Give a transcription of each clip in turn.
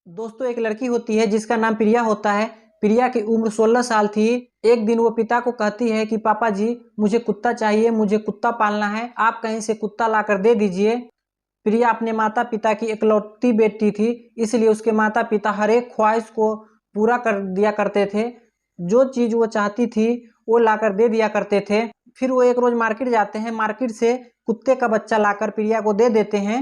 दोस्तों, एक लड़की होती है जिसका नाम प्रिया होता है। प्रिया की उम्र 16 साल थी। एक दिन वो पिता को कहती है कि पापा जी, मुझे कुत्ता चाहिए, मुझे कुत्ता पालना है, आप कहीं से कुत्ता लाकर दे दीजिए। प्रिया अपने माता पिता की इकलौती बेटी थी, इसलिए उसके माता पिता हर एक ख्वाहिश को पूरा कर दिया करते थे। जो चीज़ वो चाहती थी वो लाकर दे दिया करते थे। फिर वो एक रोज़ मार्केट जाते हैं, मार्केट से कुत्ते का बच्चा लाकर प्रिया को दे देते हैं।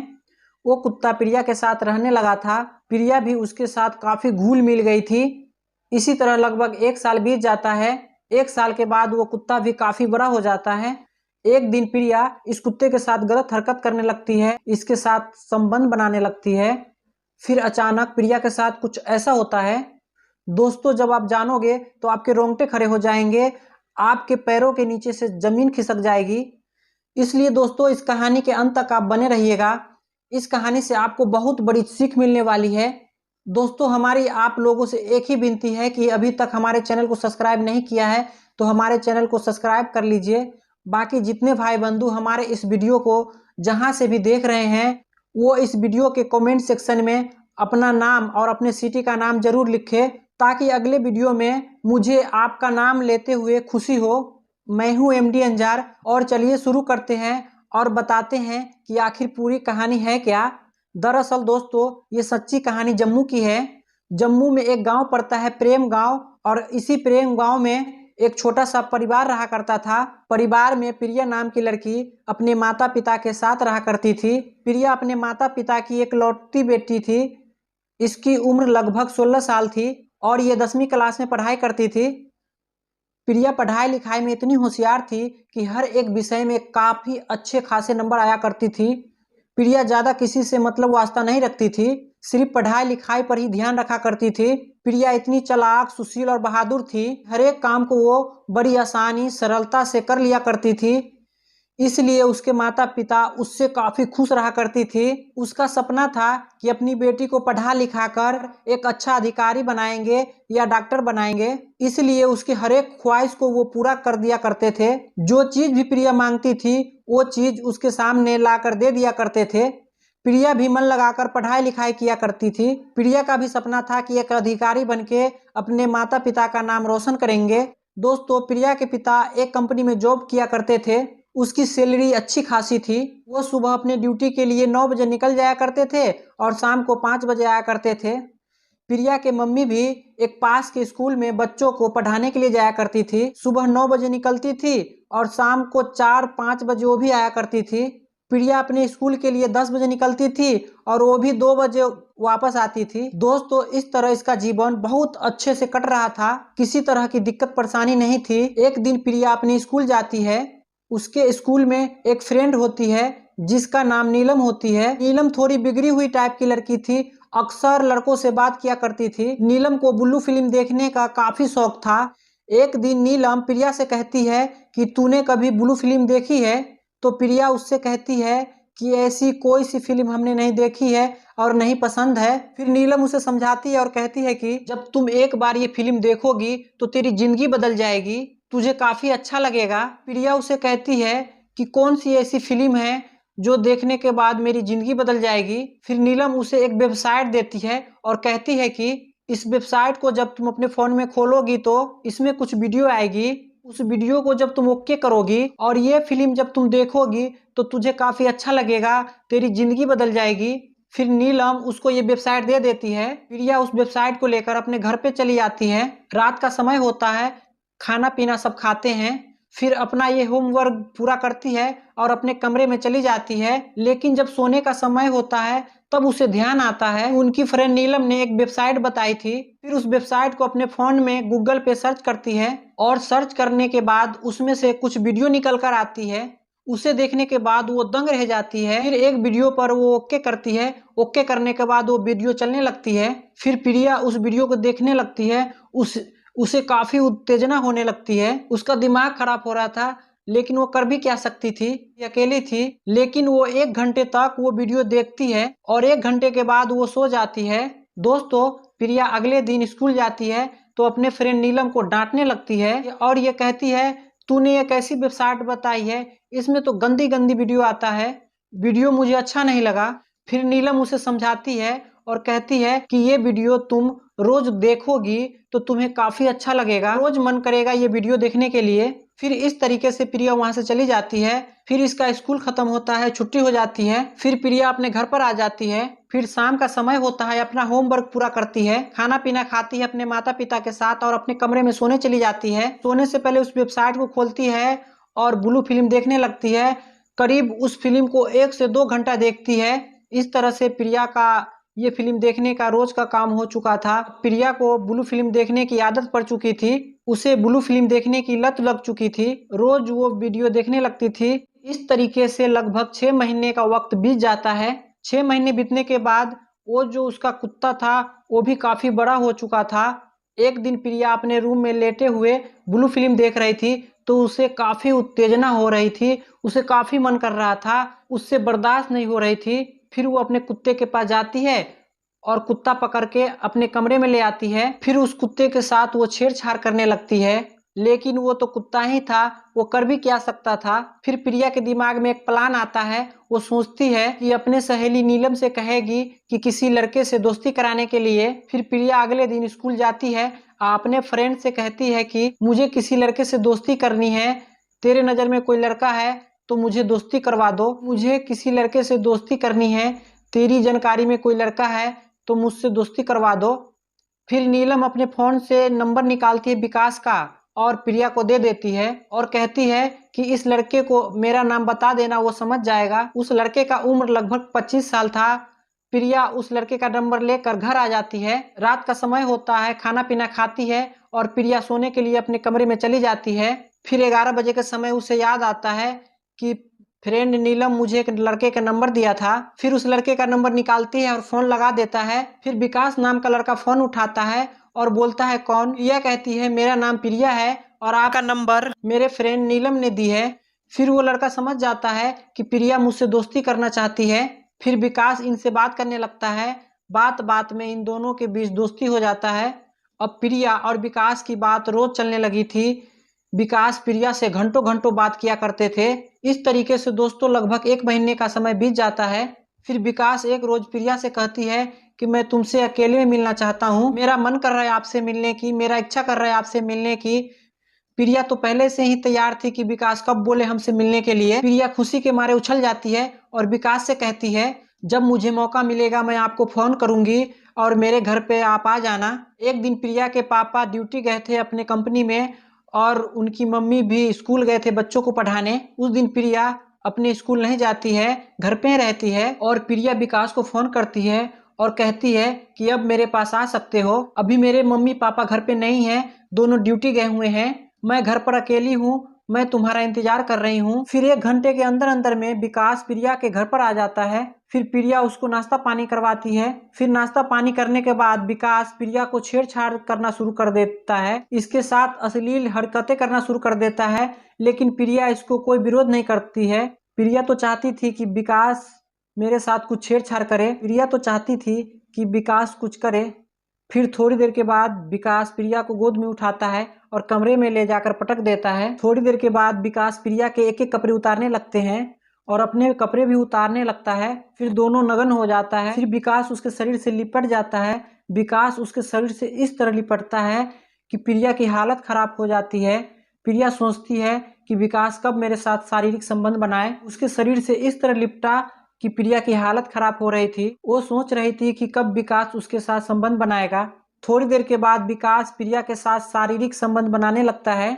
वो कुत्ता प्रिया के साथ रहने लगा था। प्रिया भी उसके साथ काफ़ी घुल मिल गई थी। इसी तरह लगभग 1 साल बीत जाता है। 1 साल के बाद वो कुत्ता भी काफ़ी बड़ा हो जाता है। एक दिन प्रिया इस कुत्ते के साथ गलत हरकत करने लगती है, इसके साथ संबंध बनाने लगती है। फिर अचानक प्रिया के साथ कुछ ऐसा होता है, दोस्तों जब आप जानोगे तो आपके रोंगटे खड़े हो जाएंगे, आपके पैरों के नीचे से जमीन खिसक जाएगी। इसलिए दोस्तों इस कहानी के अंत तक आप बने रहिएगा। इस कहानी से आपको बहुत बड़ी सीख मिलने वाली है। दोस्तों हमारी आप लोगों से एक ही विनती है कि अभी तक हमारे चैनल को सब्सक्राइब नहीं किया है तो हमारे चैनल को सब्सक्राइब कर लीजिए। बाकी जितने भाई बंधु हमारे इस वीडियो को जहां से भी देख रहे हैं वो इस वीडियो के कमेंट सेक्शन में अपना नाम और अपने सिटी का नाम जरूर लिखें, ताकि अगले वीडियो में मुझे आपका नाम लेते हुए खुशी हो। मैं हूं एमडी अंजार और चलिए शुरू करते हैं और बताते हैं कि आखिर पूरी कहानी है क्या। दरअसल दोस्तों ये सच्ची कहानी जम्मू की है। जम्मू में एक गांव पड़ता है प्रेम गांव, और इसी प्रेम गांव में एक छोटा सा परिवार रहा करता था। परिवार में प्रिया नाम की लड़की अपने माता पिता के साथ रहा करती थी। प्रिया अपने माता पिता की एक लौटती बेटी थी। इसकी उम्र लगभग 16 साल थी और ये 10वीं क्लास में पढ़ाई करती थी। प्रिया पढ़ाई लिखाई में इतनी होशियार थी कि हर एक विषय में काफ़ी अच्छे खासे नंबर आया करती थी। प्रिया ज़्यादा किसी से मतलब वास्ता नहीं रखती थी, सिर्फ पढ़ाई लिखाई पर ही ध्यान रखा करती थी। प्रिया इतनी चालाक, सुशील और बहादुर थी, हर एक काम को वो बड़ी आसानी सरलता से कर लिया करती थी। इसलिए उसके माता पिता उससे काफ़ी खुश रहा करती थी। उसका सपना था कि अपनी बेटी को पढ़ा लिखा कर एक अच्छा अधिकारी बनाएंगे या डॉक्टर बनाएंगे। इसलिए उसकी हर एक ख्वाहिश को वो पूरा कर दिया करते थे। जो चीज़ भी प्रिया मांगती थी वो चीज़ उसके सामने ला कर दे दिया करते थे। प्रिया भी मन लगाकर पढ़ाई लिखाई किया करती थी। प्रिया का भी सपना था कि एक अधिकारी बनके अपने माता पिता का नाम रोशन करेंगे। दोस्तों प्रिया के पिता एक कंपनी में जॉब किया करते थे। उसकी सैलरी अच्छी खासी थी। वो सुबह अपने ड्यूटी के लिए 9 बजे निकल जाया करते थे और शाम को 5 बजे आया करते थे। प्रिया के मम्मी भी एक पास के स्कूल में बच्चों को पढ़ाने के लिए जाया करती थी। सुबह 9 बजे निकलती थी और शाम को 4-5 बजे वो भी आया करती थी। प्रिया अपने स्कूल के लिए 10 बजे निकलती थी और वो भी 2 बजे वापस आती थी। दोस्तों इस तरह इसका जीवन बहुत अच्छे से कट रहा था, किसी तरह की दिक्कत परेशानी नहीं थी। एक दिन प्रिया अपने स्कूल जाती है। उसके स्कूल में एक फ्रेंड होती है जिसका नाम नीलम होती है। नीलम थोड़ी बिगड़ी हुई टाइप की लड़की थी, अक्सर लड़कों से बात किया करती थी। नीलम को ब्लू फिल्म देखने का काफी शौक था। एक दिन नीलम प्रिया से कहती है कि तूने कभी ब्लू फिल्म देखी है? तो प्रिया उससे कहती है कि ऐसी कोई सी फिल्म हमने नहीं देखी है और नहीं पसंद है। फिर नीलम उसे समझाती है और कहती है कि जब तुम एक बार ये फिल्म देखोगी तो तेरी जिंदगी बदल जाएगी, तुझे काफी अच्छा लगेगा। प्रिया उसे कहती है कि कौन सी ऐसी फिल्म है जो देखने के बाद मेरी जिंदगी बदल जाएगी। फिर नीलम उसे एक वेबसाइट देती है और कहती है कि इस वेबसाइट को जब तुम अपने फोन में खोलोगी तो इसमें कुछ वीडियो आएगी। उस वीडियो को जब तुम ओके करोगी और ये फिल्म जब तुम देखोगी तो तुझे काफी अच्छा लगेगा, तेरी जिंदगी बदल जाएगी। फिर नीलम उसको ये वेबसाइट दे देती है। प्रिया उस वेबसाइट को लेकर अपने घर पे चली आती है। रात का समय होता है, खाना पीना सब खाते हैं। फिर अपना ये होमवर्क पूरा करती है और अपने कमरे में चली जाती है। लेकिन जब सोने का समय होता है तब उसे ध्यान आता है उनकी फ्रेंड नीलम ने एक वेबसाइट बताई थी। फिर उस वेबसाइट को अपने फोन में गूगल पे सर्च करती है और सर्च करने के बाद उसमें से कुछ वीडियो निकल कर आती है। उसे देखने के बाद वो दंग रह जाती है। फिर एक वीडियो पर वो ओके करती है। ओके करने के बाद वो वीडियो चलने लगती है। फिर प्रिया उस वीडियो को देखने लगती है। उसे काफी उत्तेजना होने लगती है। उसका दिमाग खराब हो रहा था, लेकिन वो कर भी क्या सकती थी, अकेली थी। लेकिन वो 1 घंटे तक वो वीडियो देखती है और 1 घंटे के बाद वो सो जाती है। दोस्तों प्रिया अगले दिन स्कूल जाती है तो अपने फ्रेंड नीलम को डांटने लगती है और ये कहती है तूने एक ऐसी वेबसाइट बताई है, इसमें तो गंदी गंदी वीडियो आता है, वीडियो मुझे अच्छा नहीं लगा। फिर नीलम उसे समझाती है और कहती है कि ये वीडियो तुम रोज देखोगी तो तुम्हें काफी अच्छा लगेगा, रोज मन करेगा ये वीडियो देखने के लिए। फिर इस तरीके से प्रिया वहां से चली जाती है। फिर इसका स्कूल खत्म होता है, छुट्टी हो जाती है। फिर प्रिया अपने घर पर आ जाती है। फिर शाम का समय होता है, अपना होमवर्क पूरा करती है, खाना पीना खाती है अपने माता पिता के साथ और अपने कमरे में सोने चली जाती है। सोने से पहले उस वेबसाइट को खोलती है और ब्लू फिल्म देखने लगती है। करीब उस फिल्म को 1 से 2 घंटा देखती है। इस तरह से प्रिया का ये फिल्म देखने का रोज का काम हो चुका था। प्रिया को ब्लू फिल्म देखने की आदत पड़ चुकी थी, उसे ब्लू फिल्म देखने की लत लग चुकी थी, रोज वो वीडियो देखने लगती थी। इस तरीके से लगभग 6 महीने का वक्त बीत जाता है। 6 महीने बीतने के बाद वो जो उसका कुत्ता था वो भी काफी बड़ा हो चुका था। एक दिन प्रिया अपने रूम में लेटे हुए ब्लू फिल्म देख रही थी तो उसे काफी उत्तेजना हो रही थी, उसे काफी मन कर रहा था, उससे बर्दाश्त नहीं हो रही थी। फिर वो अपने कुत्ते के पास जाती है और कुत्ता पकड़ के अपने कमरे में ले आती है। फिर उस कुत्ते के साथ वो छेड़छाड़ करने लगती है, लेकिन वो तो कुत्ता ही था, वो कर भी क्या सकता था। फिर प्रिया के दिमाग में एक प्लान आता है। वो सोचती है कि अपने सहेली नीलम से कहेगी कि किसी लड़के से दोस्ती कराने के लिए। फिर प्रिया अगले दिन स्कूल जाती है, अपने फ्रेंड से कहती है कि मुझे किसी लड़के से दोस्ती करनी है, तेरे नज़र में कोई लड़का है तो मुझे दोस्ती करवा दो, मुझे किसी लड़के से दोस्ती करनी है, तेरी जानकारी में कोई लड़का है तो मुझसे दोस्ती करवा दो। फिर नीलम अपने फोन से नंबर निकालती है विकास का और प्रिया को दे देती है और कहती है कि इस लड़के को मेरा नाम बता देना, वो समझ जाएगा। उस लड़के का उम्र लगभग 25 साल था। प्रिया उस लड़के का नंबर लेकर घर आ जाती है। रात का समय होता है, खाना पीना खाती है और प्रिया सोने के लिए अपने कमरे में चली जाती है। फिर 11 बजे के समय उसे याद आता है कि फ्रेंड नीलम मुझे एक लड़के का नंबर दिया था। फिर उस लड़के का नंबर निकालती है और फोन लगा देता है। फिर विकास नाम का लड़का फोन उठाता है और बोलता है कौन। प्रिया कहती है मेरा नाम प्रिया है और आपका नंबर मेरे फ्रेंड नीलम ने दी है। फिर वो लड़का समझ जाता है कि प्रिया मुझसे दोस्ती करना चाहती है। फिर विकास इनसे बात करने लगता है। बात बात में इन दोनों के बीच दोस्ती हो जाता है। अब प्रिया और विकास की बात रोज चलने लगी थी। विकास प्रिया से घंटों घंटों बात किया करते थे। इस तरीके से दोस्तों लगभग 1 महीने का समय बीत जाता है। फिर विकास एक रोज प्रिया से कहती है कि मैं तुमसे अकेले में मिलना चाहता हूँ, मेरा मन कर रहा है आपसे मिलने की, मेरा इच्छा कर रहा है आपसे मिलने की। प्रिया तो पहले से ही तैयार थी कि विकास कब बोले हमसे मिलने के लिए। प्रिया खुशी के मारे उछल जाती है और विकास से कहती है जब मुझे मौका मिलेगा मैं आपको फोन करूंगी और मेरे घर पे आप आ जाना। एक दिन प्रिया के पापा ड्यूटी गए थे अपने कंपनी में और उनकी मम्मी भी स्कूल गए थे बच्चों को पढ़ाने। उस दिन प्रिया अपने स्कूल नहीं जाती है, घर पे रहती है और प्रिया विकास को फोन करती है और कहती है कि अब मेरे पास आ सकते हो, अभी मेरे मम्मी पापा घर पे नहीं है, दोनों ड्यूटी गए हुए हैं, मैं घर पर अकेली हूँ, मैं तुम्हारा इंतजार कर रही हूँ। फिर 1 घंटे के अंदर अंदर में विकास प्रिया के घर पर आ जाता है। फिर प्रिया उसको नाश्ता पानी करवाती है। फिर नाश्ता पानी करने के बाद विकास प्रिया को छेड़छाड़ करना शुरू कर देता है, इसके साथ अश्लील हरकतें करना शुरू कर देता है, लेकिन प्रिया इसको कोई विरोध नहीं करती है। प्रिया तो चाहती थी कि विकास मेरे साथ कुछ छेड़छाड़ करे, प्रिया तो चाहती थी कि विकास कुछ करे। फिर थोड़ी देर के बाद विकास प्रिया को गोद में उठाता है और कमरे में ले जाकर पटक देता है। थोड़ी देर के बाद विकास प्रिया के एक एक कपड़े उतारने लगते हैं और अपने कपड़े भी उतारने लगता है। फिर दोनों नग्न हो जाता है। फिर विकास उसके शरीर से लिपट जाता है। विकास उसके शरीर से इस तरह लिपटता है कि प्रिया की हालत खराब हो जाती है। प्रिया सोचती है कि विकास कब मेरे साथ शारीरिक संबंध बनाए। उसके शरीर से इस तरह लिपटा कि प्रिया की हालत खराब हो रही थी। वो सोच रही थी कि कब विकास उसके साथ संबंध बनाएगा। थोड़ी देर के बाद विकास प्रिया के साथ शारीरिक संबंध बनाने लगता है।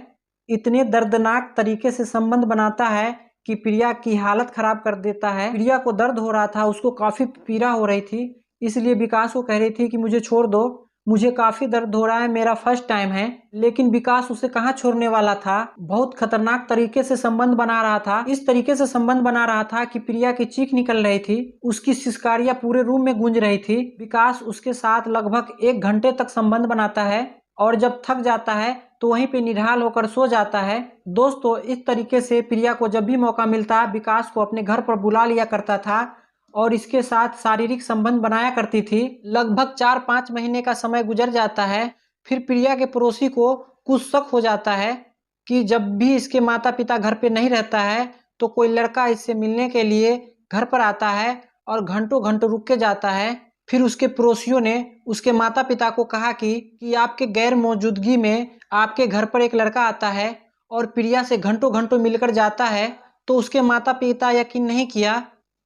इतने दर्दनाक तरीके से संबंध बनाता है कि प्रिया की हालत खराब कर देता है। प्रिया को दर्द हो रहा था, उसको काफी पीड़ा हो रही थी, इसलिए विकास को कह रही थी कि मुझे छोड़ दो, मुझे काफी दर्द हो रहा है, मेरा फर्स्ट टाइम है। लेकिन विकास उसे कहाँ छोड़ने वाला था, बहुत खतरनाक तरीके से संबंध बना रहा था। इस तरीके से संबंध बना रहा था कि प्रिया की चीख निकल रही थी, उसकी सिसकारियां पूरे रूम में गूंज रही थी। विकास उसके साथ लगभग 1 घंटे तक संबंध बनाता है और जब थक जाता है तो वहीं पे निढाल होकर सो जाता है। दोस्तों, इस तरीके से प्रिया को जब भी मौका मिलता विकास को अपने घर पर बुला लिया करता था और इसके साथ शारीरिक संबंध बनाया करती थी। लगभग 4-5 महीने का समय गुजर जाता है। फिर प्रिया के पड़ोसी को कुछ शक हो जाता है कि जब भी इसके माता पिता घर पे नहीं रहता है तो कोई लड़का इससे मिलने के लिए घर पर आता है और घंटों घंटों रुक के जाता है। फिर उसके पड़ोसियों ने उसके माता पिता को कहा कि आपके गैर मौजूदगी में आपके घर पर एक लड़का आता है और प्रिया से घंटों घंटों मिलकर जाता है। तो उसके माता पिता यकीन नहीं किया।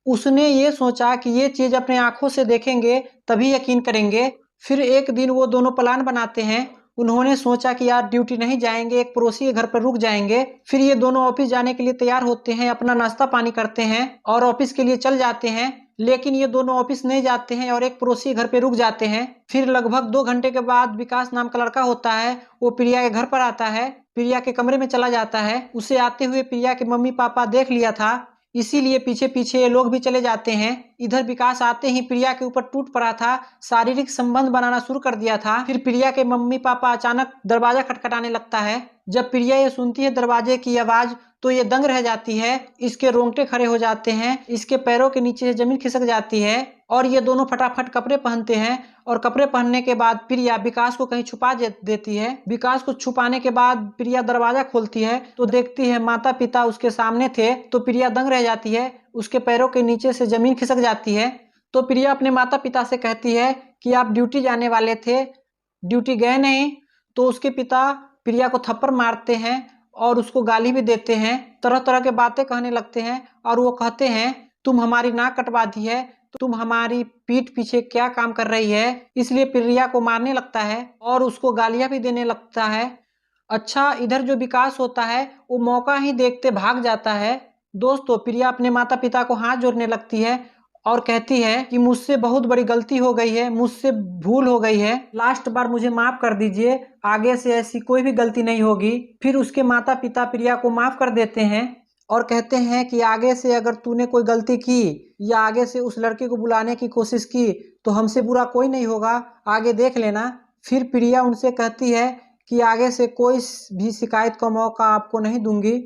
उसने ये सोचा कि ये चीज अपने आंखों से देखेंगे तभी यकीन करेंगे। फिर एक दिन वो दोनों प्लान बनाते हैं। उन्होंने सोचा कि यार ड्यूटी नहीं जाएंगे, एक पड़ोसी के घर पर रुक जाएंगे। फिर ये दोनों ऑफिस जाने के लिए तैयार होते हैं, अपना नाश्ता पानी करते हैं और ऑफिस के लिए चल जाते हैं। लेकिन ये दोनों ऑफिस नहीं जाते हैं और एक पड़ोसी घर पे रुक जाते हैं। फिर लगभग 2 घंटे के बाद विकास नाम का लड़का होता है, वो प्रिया के घर पर आता है, प्रिया के कमरे में चला जाता है। उसे आते हुए प्रिया के मम्मी पापा देख लिया था, इसीलिए पीछे पीछे ये लोग भी चले जाते हैं। इधर विकास आते ही प्रिया के ऊपर टूट पड़ा था, शारीरिक संबंध बनाना शुरू कर दिया था। फिर प्रिया के मम्मी पापा अचानक दरवाजा खटखटाने लगता है। जब प्रिया ये सुनती है दरवाजे की आवाज तो ये दंग रह जाती है, इसके रोंगटे खड़े हो जाते हैं, इसके पैरों के नीचे से जमीन खिसक जाती है और ये दोनों फटाफट कपड़े पहनते हैं। और कपड़े पहनने के बाद प्रिया विकास को कहीं छुपा देती है। विकास को छुपाने के बाद प्रिया दरवाजा खोलती है तो देखती है माता पिता उसके सामने थे। तो प्रिया दंग रह जाती है, उसके पैरों के नीचे से जमीन खिसक जाती है। तो प्रिया अपने माता पिता से कहती है कि आप ड्यूटी जाने वाले थे, ड्यूटी गए नहीं। तो उसके पिता प्रिया को थप्पड़ मारते हैं और उसको गाली भी देते हैं, तरह तरह के बातें कहने लगते हैं और वो कहते हैं तुम हमारी नाक कटवा दी है, तुम हमारी पीठ पीछे क्या काम कर रही है। इसलिए प्रिया को मारने लगता है और उसको गालियां भी देने लगता है। अच्छा, इधर जो विकास होता है वो मौका ही देखते भाग जाता है। दोस्तों, प्रिया अपने माता पिता को हाथ जोड़ने लगती है और कहती है कि मुझसे बहुत बड़ी गलती हो गई है, मुझसे भूल हो गई है, लास्ट बार मुझे माफ कर दीजिए, आगे से ऐसी कोई भी गलती नहीं होगी। फिर उसके माता पिता प्रिया को माफ कर देते हैं और कहते हैं कि आगे से अगर तूने कोई गलती की या आगे से उस लड़के को बुलाने की कोशिश की तो हमसे बुरा कोई नहीं होगा, आगे देख लेना। फिर प्रिया उनसे कहती है कि आगे से कोई भी शिकायत का मौका आपको नहीं दूंगी।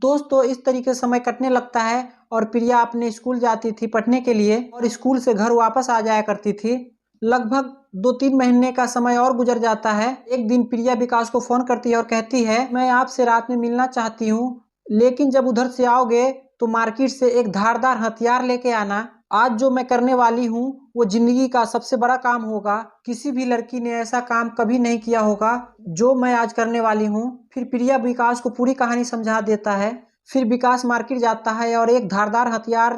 दोस्तों, इस तरीके से समय कटने लगता है और प्रिया अपने स्कूल जाती थी पढ़ने के लिए और स्कूल से घर वापस आ जाया करती थी। लगभग 2-3 महीने का समय और गुजर जाता है। एक दिन प्रिया विकास को फोन करती है और कहती है मैं आपसे रात में मिलना चाहती हूँ, लेकिन जब उधर से आओगे तो मार्केट से एक धारदार हथियार लेके आना। आज जो मैं करने वाली हूँ वो जिंदगी का सबसे बड़ा काम होगा, किसी भी लड़की ने ऐसा काम कभी नहीं किया होगा जो मैं आज करने वाली हूँ। फिर प्रिया विकास को पूरी कहानी समझा देता है। फिर विकास मार्केट जाता है और एक धारदार हथियार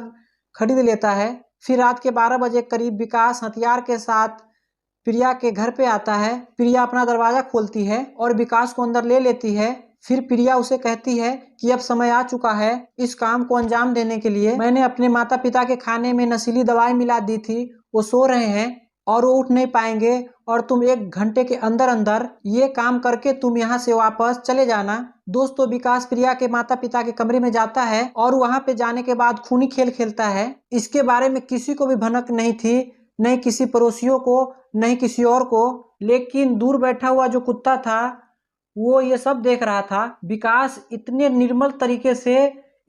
खरीद लेता है। फिर रात के 12 बजे करीब विकास हथियार के साथ प्रिया के घर पे आता है। प्रिया अपना दरवाजा खोलती है और विकास को अंदर ले लेती है। फिर प्रिया उसे कहती है कि अब समय आ चुका है इस काम को अंजाम देने के लिए। मैंने अपने माता पिता के खाने में नशीली दवाई मिला दी थी, वो सो रहे हैं और वो उठ नहीं पाएंगे और तुम 1 घंटे के अंदर अंदर ये काम करके तुम यहाँ से वापस चले जाना। दोस्तों, विकास प्रिया के माता पिता के कमरे में जाता है और वहाँ पे जाने के बाद खूनी खेल खेलता है। इसके बारे में किसी को भी भनक नहीं थी, नहीं किसी पड़ोसियों को, नहीं किसी और को, लेकिन दूर बैठा हुआ जो कुत्ता था वो ये सब देख रहा था। विकास इतने निर्मल तरीके से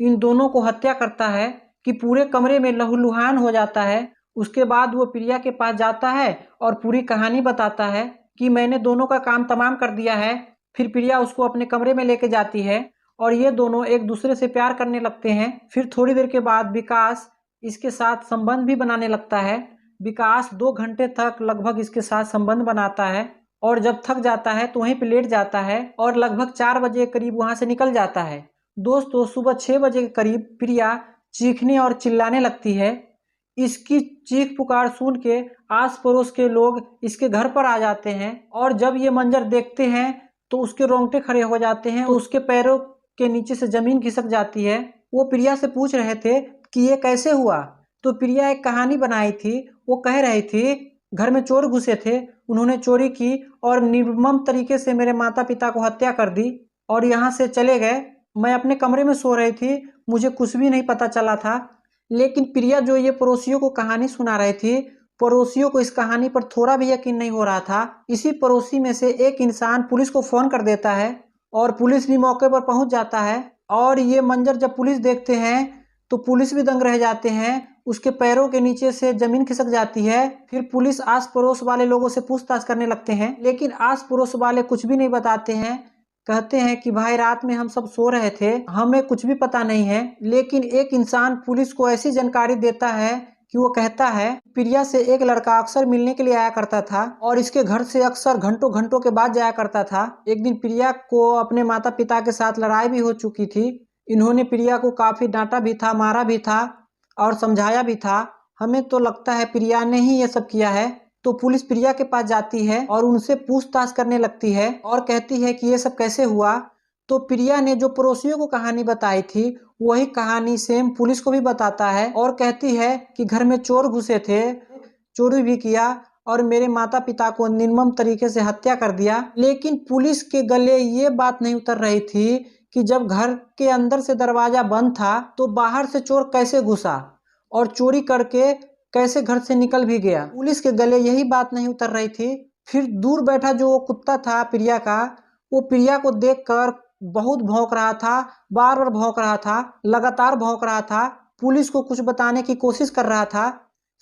इन दोनों को हत्या करता है कि पूरे कमरे में लहूलुहान हो जाता है। उसके बाद वो प्रिया के पास जाता है और पूरी कहानी बताता है कि मैंने दोनों का काम तमाम कर दिया है। फिर प्रिया उसको अपने कमरे में लेके जाती है और ये दोनों एक दूसरे से प्यार करने लगते हैं। फिर थोड़ी देर के बाद विकास इसके साथ संबंध भी बनाने लगता है। विकास 2 घंटे तक लगभग इसके साथ संबंध बनाता है और जब थक जाता है तो वहीं पे लेट जाता है और लगभग 4 बजे के करीब वहां से निकल जाता है। दोस्तों, सुबह 6 बजे के करीब प्रिया चीखने और चिल्लाने लगती है। इसकी चीख पुकार सुन के आस पड़ोस के लोग इसके घर पर आ जाते हैं और जब ये मंजर देखते हैं तो उसके रोंगटे खड़े हो जाते हैं, तो उसके पैरों के नीचे से जमीन खिसक जाती है। वो प्रिया से पूछ रहे थे कि ये कैसे हुआ। तो प्रिया एक कहानी बनाई थी, वो कह रही थी घर में चोर घुसे थे, उन्होंने चोरी की और निर्मम तरीके से मेरे माता पिता को हत्या कर दी और यहाँ से चले गए। मैं अपने कमरे में सो रही थी, मुझे कुछ भी नहीं पता चला था। लेकिन प्रिया जो ये पड़ोसियों को कहानी सुना रही थी, पड़ोसियों को इस कहानी पर थोड़ा भी यकीन नहीं हो रहा था। इसी पड़ोसी में से एक इंसान पुलिस को फोन कर देता है और पुलिस भी मौके पर पहुंच जाता है और ये मंजर जब पुलिस देखते हैं तो पुलिस भी दंग रह जाते हैं, उसके पैरों के नीचे से जमीन खिसक जाती है। फिर पुलिस आस पड़ोस वाले लोगों से पूछताछ करने लगते हैं, लेकिन आस पड़ोस वाले कुछ भी नहीं बताते हैं। कहते हैं कि भाई रात में हम सब सो रहे थे, हमें कुछ भी पता नहीं है। लेकिन एक इंसान पुलिस को ऐसी जानकारी देता है कि वो कहता है प्रिया से एक लड़का अक्सर मिलने के लिए आया करता था और इसके घर से अक्सर घंटों घंटों के बाद जाया करता था। एक दिन प्रिया को अपने माता पिता के साथ लड़ाई भी हो चुकी थी। इन्होंने प्रिया को काफी डांटा भी था, मारा भी था और समझाया भी था। हमें तो लगता है प्रिया ने ही ये सब किया है। तो पुलिस प्रिया के पास जाती है और उनसे पूछताछ करने लगती है और कहती है कि ये सब कैसे हुआ। तो प्रिया ने जो पड़ोसियों को कहानी बताई थी वही कहानी सेम पुलिस को भी बताता है और कहती है कि घर में चोर घुसे थे, चोरी भी किया और मेरे माता पिता को निर्मम तरीके से हत्या कर दिया। लेकिन पुलिस के गले ये बात नहीं उतर रही थी कि जब घर के अंदर से दरवाजा बंद था तो बाहर से चोर कैसे घुसा और चोरी करके कैसे घर से निकल भी गया। पुलिस के गले यही बात नहीं उतर रही थी। फिर दूर बैठा जो कुत्ता था प्रिया का, वो प्रिया को देखकर बहुत भौंक रहा था, बार बार भौंक रहा था, लगातार भौंक रहा था, पुलिस को कुछ बताने की कोशिश कर रहा था।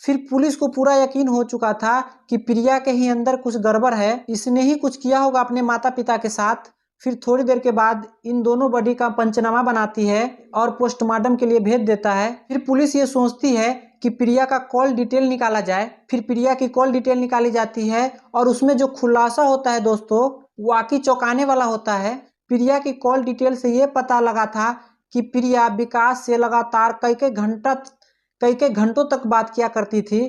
फिर पुलिस को पूरा यकीन हो चुका था कि प्रिया के ही अंदर कुछ गड़बड़ है, इसने ही कुछ किया होगा अपने माता पिता के साथ। फिर थोड़ी देर के बाद इन दोनों बॉडी का पंचनामा बनाती है और पोस्टमार्टम के लिए भेज देता है। फिर पुलिस ये सोचती है कि प्रिया का कॉल डिटेल निकाला जाए। फिर प्रिया की कॉल डिटेल निकाली जाती है और उसमें जो खुलासा होता है दोस्तों, वाकई चौंकाने वाला होता है। प्रिया की कॉल डिटेल से ये पता लगा था कि प्रिया विकास से लगातार कई घंटों तक बात किया करती थी।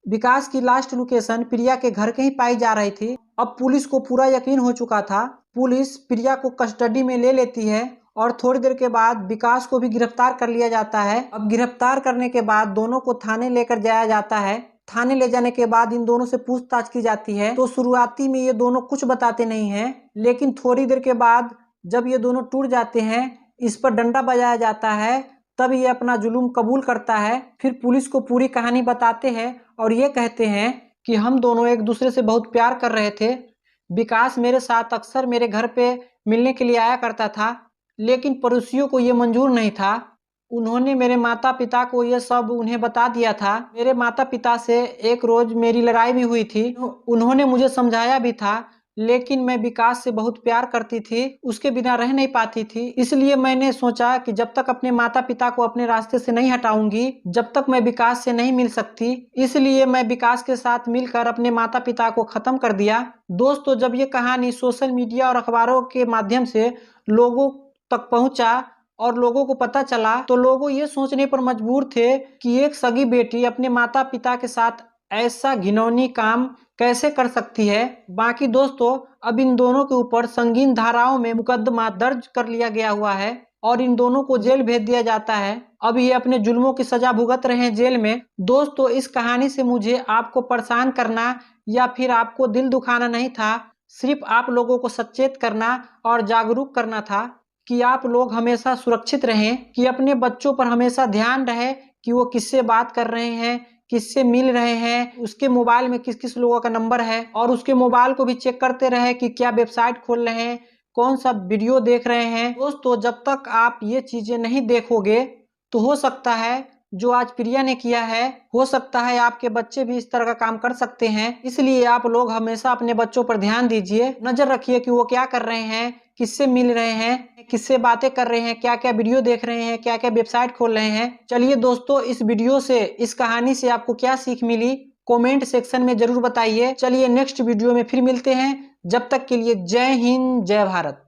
विकास की लास्ट लोकेशन प्रिया के घर के ही पाई जा रही थी। अब पुलिस को पूरा यकीन हो चुका था। पुलिस प्रिया को कस्टडी में ले लेती है और थोड़ी देर के बाद विकास को भी गिरफ्तार कर लिया जाता है। अब गिरफ्तार करने के बाद दोनों को थाने लेकर जाया जाता है। थाने ले जाने के बाद इन दोनों से पूछताछ की जाती है। तो शुरुआती में ये दोनों कुछ बताते नहीं हैं, लेकिन थोड़ी देर के बाद जब ये दोनों टूट जाते हैं, इस पर डंडा बजाया जाता है, तब ये अपना जुल्म कबूल करता है। फिर पुलिस को पूरी कहानी बताते हैं और ये कहते हैं कि हम दोनों एक दूसरे से बहुत प्यार कर रहे थे। विकास मेरे साथ अक्सर मेरे घर पे मिलने के लिए आया करता था, लेकिन पड़ोसियों को ये मंजूर नहीं था। उन्होंने मेरे माता पिता को ये सब उन्हें बता दिया था। मेरे माता पिता से एक रोज मेरी लड़ाई भी हुई थी। उन्होंने मुझे समझाया भी था, लेकिन मैं विकास से बहुत प्यार करती थी, उसके बिना रह नहीं पाती थी। इसलिए मैंने सोचा कि जब तक अपने माता पिता को अपने रास्ते से नहीं हटाऊंगी, जब तक मैं विकास से नहीं मिल सकती। इसलिए मैं विकास के साथ मिलकर अपने माता पिता को खत्म कर दिया। दोस्तों, जब ये कहानी सोशल मीडिया और अखबारों के माध्यम से लोगों तक पहुंचा और लोगों को पता चला, तो लोग ये सोचने पर मजबूर थे कि एक सगी बेटी अपने माता पिता के साथ ऐसा घिनौनी काम कैसे कर सकती है। बाकी दोस्तों, अब इन दोनों के ऊपर संगीन धाराओं में मुकदमा दर्ज कर लिया गया हुआ है और इन दोनों को जेल भेज दिया जाता है। अब ये अपने जुल्मों की सजा भुगत रहे हैं जेल में। दोस्तों, इस कहानी से मुझे आपको परेशान करना या फिर आपको दिल दुखाना नहीं था, सिर्फ आप लोगों को सचेत करना और जागरूक करना था कि आप लोग हमेशा सुरक्षित रहें, कि अपने बच्चों पर हमेशा ध्यान रहे कि वो किससे बात कर रहे हैं, किससे मिल रहे हैं, उसके मोबाइल में किस किस लोगों का नंबर है, और उसके मोबाइल को भी चेक करते रहे कि क्या वेबसाइट खोल रहे हैं, कौन सा वीडियो देख रहे हैं। दोस्तों, जब तक आप ये चीजें नहीं देखोगे तो हो सकता है जो आज प्रिया ने किया है, हो सकता है आपके बच्चे भी इस तरह का काम कर सकते हैं। इसलिए आप लोग हमेशा अपने बच्चों पर ध्यान दीजिए, नजर रखिए कि वो क्या कर रहे हैं, किससे मिल रहे हैं, किससे बातें कर रहे हैं, क्या क्या वीडियो देख रहे हैं, क्या क्या वेबसाइट खोल रहे हैं। चलिए दोस्तों, इस वीडियो से, इस कहानी से आपको क्या सीख मिली कमेंट सेक्शन में जरूर बताइए। चलिए नेक्स्ट वीडियो में फिर मिलते हैं। जब तक के लिए जय हिंद, जय भारत।